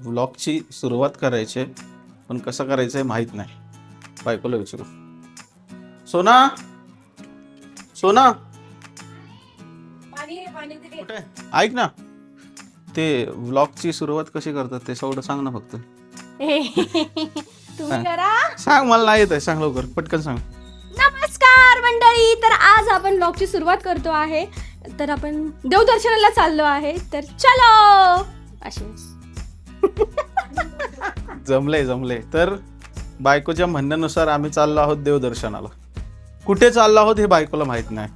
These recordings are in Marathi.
व्लॉगची सुरुवात करायची पण कसं करायचं आहे माहीत नाही. बायकोला विचारू. सोना सोना कुठे आहे? ऐक ना, ते व्लॉगची सुरुवात कशी करतात ते एवढं सांग ना फक्त. तुम्ही करा. सांग, मला नाही येत आहे. सांग लवकर, पटकन सांग. नमस्कार मंडळी, तर आज आपण ब्लॉगची सुरुवात करतो आहे. तर आपण देवदर्शनाला चाललो आहे, तर चलो अशी. जमले. तर बायकोच्या म्हणण्यानुसार आम्ही चाललो आहोत देवदर्शनाला. कुठे चाललो आहोत हे बायकोला माहित नाही,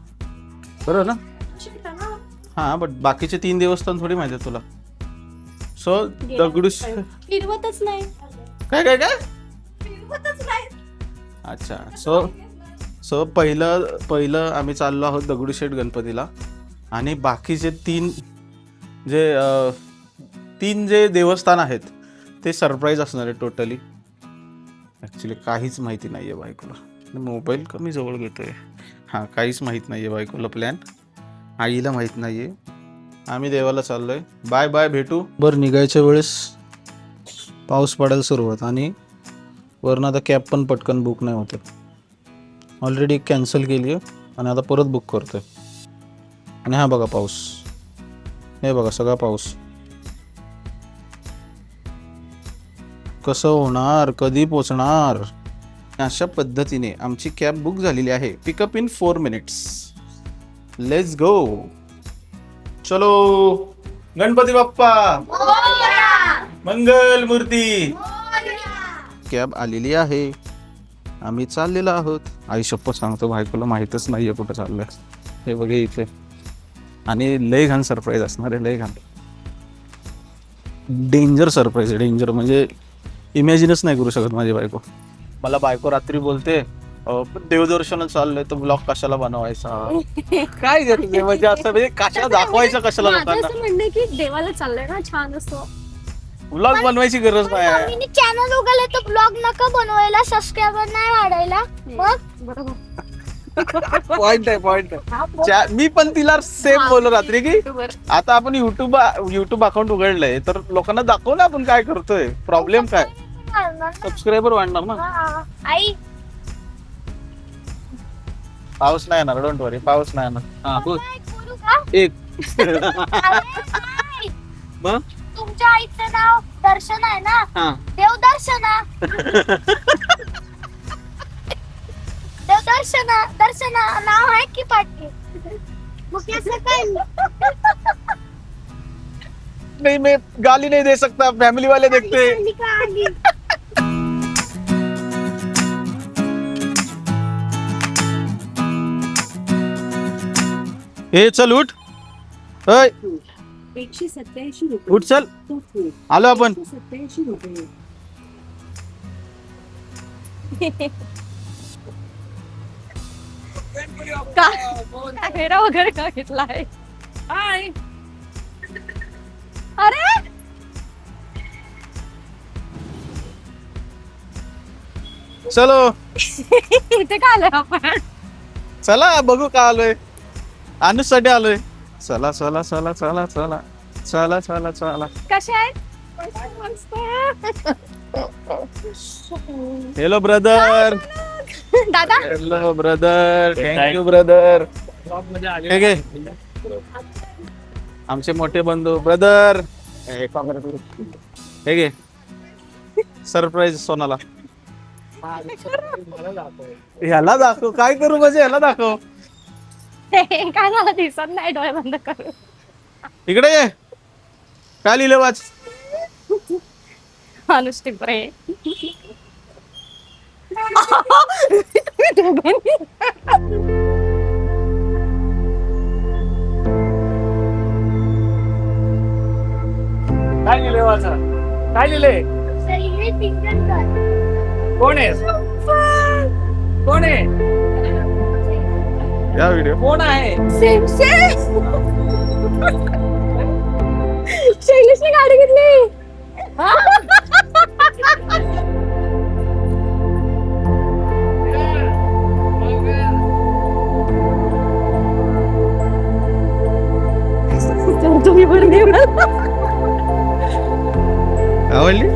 बरोबर ना? हा, बट बाकीचे 3 देवस्थान थोडी माहिती आहे तुला. सो दगडूशेठ फिरवतच नाही. काय फिरवतच नाही. अच्छा. सो पहिलं आम्ही चाललो आहोत दगडूशेठ गणपतीला. आणि बाकीचे 3 जे देवस्थान आहेत ते सरप्राईज असणार आहे टोटली. ॲक्च्युली काहीच माहिती नाही आहे बायकोला. मोबाईल कमी जवळ घेतोय. हां, काहीच माहीत नाही आहे बायकोला. प्लॅन आईला माहीत नाही आहे. आम्ही देवाला चाललो आहे. बाय बाय, भेटू. बरं, निघायच्या वेळेस पाऊस पडायला सुरुवात आणि वरनं आता कॅब पण पटकन बुक नाही होते. ऑलरेडी कॅन्सल केली आहे आणि आता परत बुक करतोय. आणि हा बघा पाऊस, हे बघा सगळा पाऊस. कसं होणार, कधी पोचणार? अशा पद्धतीने आमची कॅब बुक झालेली आहे. Pickup in 4 minutes. Let's go. चलो. गणपती बाप्पा मंगल मूर्ती. कॅब आलेली आहे, आम्ही चाललेलो आहोत. आई शप्पथ सांगतो, बायकोला माहीतच नाहीये कुठं चाललंय. हे बघे इथे. आणि लय घाण सरप्राईज असणार आहे, लय घाण. डेंजर सरप्राईज आहे, डेंजर म्हणजे इमॅजिनच नाही करू शकत माझी बायको. मला बायको रात्री बोलते, देवदर्शनाला चाललंय तर ब्लॉग कशाला बनवायचा. काय करते म्हणजे असं, म्हणजे कशाला दाखवायचं, कशाला माझं लोकांना. असं म्हणणं की देवाला चाललंय ना, छान असतो. ब्लॉग बनवायची गरज नाही. मम्मीने चॅनल उघडलं तर ब्लॉग नका बनवायला, सबस्क्रायबर नाही वाढायला. मग बरोबर. पॉइंट आहे. मी पण तिला सेम बोललो रात्री की आता आपण युट्यूब अकाउंट उघडलंय तर लोकांना दाखव ना आपण काय करतोय. प्रॉब्लेम काय? सबस्क्रायबर वाढणार ना. आई पाऊस नाही येणार, डोंट वरी, पाऊस नाही येणार. हा बोल. बोलू का? एक अरे नाही. मग तुमच्या आईचं नाव दर्शन आहे ना, हा, देवदर्शना. दर्शना नाव आहे की पाठी. मग कसं काय? नहीं मैं गाली नहीं दे सकता, फैमिली वाले देखते. ए चल उठ. ओय 187 रुपये. उठ चल, आलो आपण. 187 रुपये. कॅमेरा वगैरे का घेतलाय? हाय. अरे चलो इथे का आलोय आपण? चला बघू का आलोय. अनुसाठी आलोय. चला चला चला चला चला चला चला चला. कसे आहेत? Hello brother. दादा हेलो ब्रदर. Thank you brother. हे घे आमचे मोठे बंधू ब्रदर. हे घे सरप्राईज सोनाला. ह्याला दाखव. काय करू म्हणजे ह्याला दाखव. काय झालं, दिसत नाही, डोळे बंद करू. इकडे ये. काय लिहिलं वाच. अनुष्ठी प्रे. काय लिहिले वाचा, काय लिहिले. सैली पिंजरकर. कोण आहे, कोण आहे, या व्हिडिओ. कोण आहे. शैलेशने गाडी घेतली. तुम्ही पण आवडली?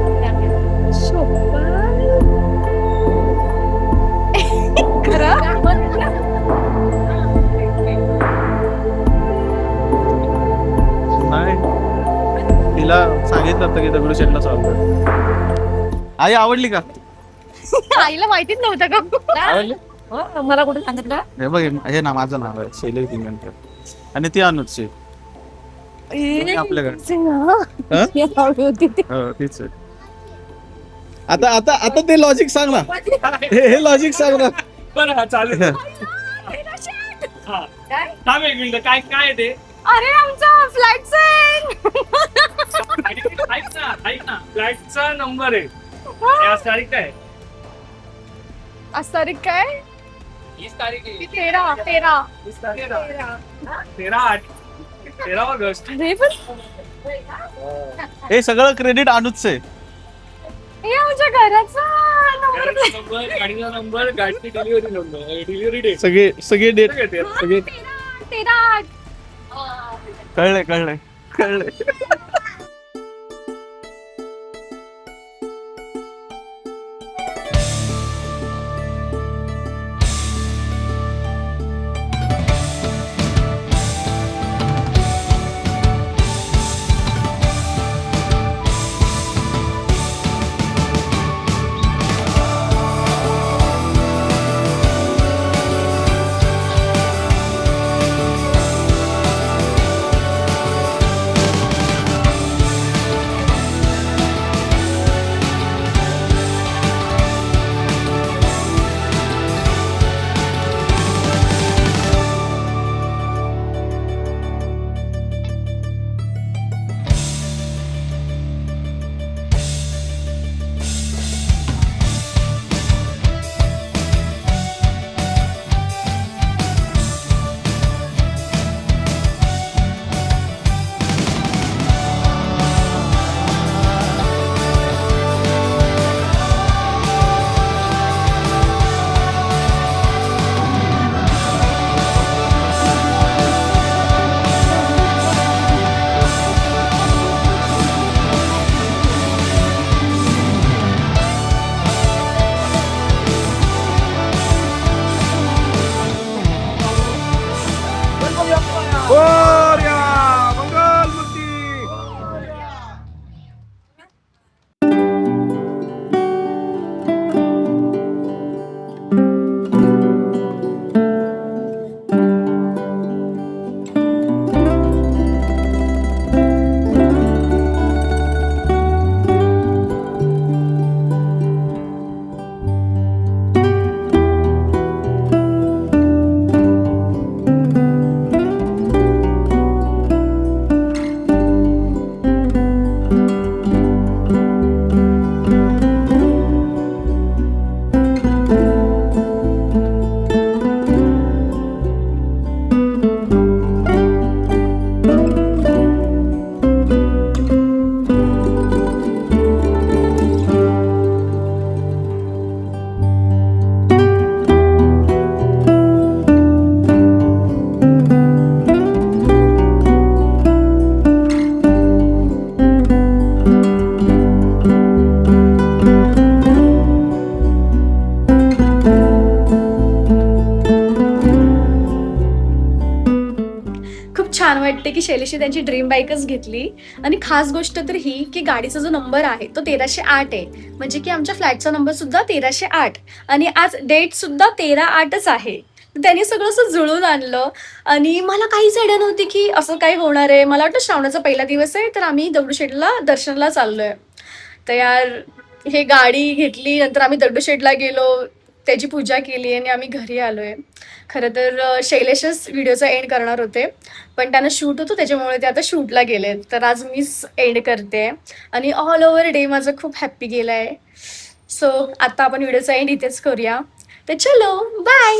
नाही, तिला सांगितलं होतं की दगडूशेठला चालतं. आई आवडली का? आईला माहितीच नव्हतं का? आवडली? मला कुठे सांगितलं? हे बघ, हे ना माझं नाव आहे शैलेश दिंगणकर आणि ती अनुजची. आपल्याकडे हं? हो, तीच आहे. आता आता आता ते लॉजिक सांग ना, हे लॉजिक सांग ना. बरं हा, चालेल. हा. थांब एक मिनिट, काय काय आहे ते? अरे आमचा फ्लॅट ऐक ना फ्लॅटचा नंबर आहे. आणि आज तारीख काय? आज तारीख काय? 20 तारीख आहे. 13. 13 ऑगस्ट. अरे पण हे सगळं क्रेडिट अनुजचं आहे. हे आमच्या घराचा घराचा नंबर, गाडीचा नंबर, गाडीची डिलिव्हरी नंबर, डिलिव्हरी डेट. सगळे डेट सगळे 13. कळलंय. छान वाटते की शैलेशने त्यांची ड्रीम बाईकच घेतली. आणि खास गोष्ट तर ही की गाडीचा जो नंबर आहे तो 1308 आहे, म्हणजे की आमच्या फ्लॅटचा नंबर सुद्धा 1308 आणि आज डेट सुद्धा 13/8च आहे. त्यांनी सगळं असं जुळून आणलं आणि मला काहीच आयडिया नव्हती की असं काय होणार आहे. मला वाटतं श्रावणाचा पहिला दिवस आहे तर आम्ही दगडूशेठला दर्शनाला चाललोय. तर यार हे गाडी घेतली, नंतर आम्ही दगडूशेठला गेलो, त्याची पूजा केली आणि आम्ही घरी आलोय. खरं तर शैलेशच व्हिडिओचा एंड करणार होते, पण त्यांना शूट होतो त्याच्यामुळे ते आता शूटला गेले. तर आज मीच एंड करते आणि ऑल ओव्हर डे माझं खूप हॅप्पी गेलं आहे. सो आता आपण व्हिडिओचा एंड इथेच करूया. तर चलो बाय.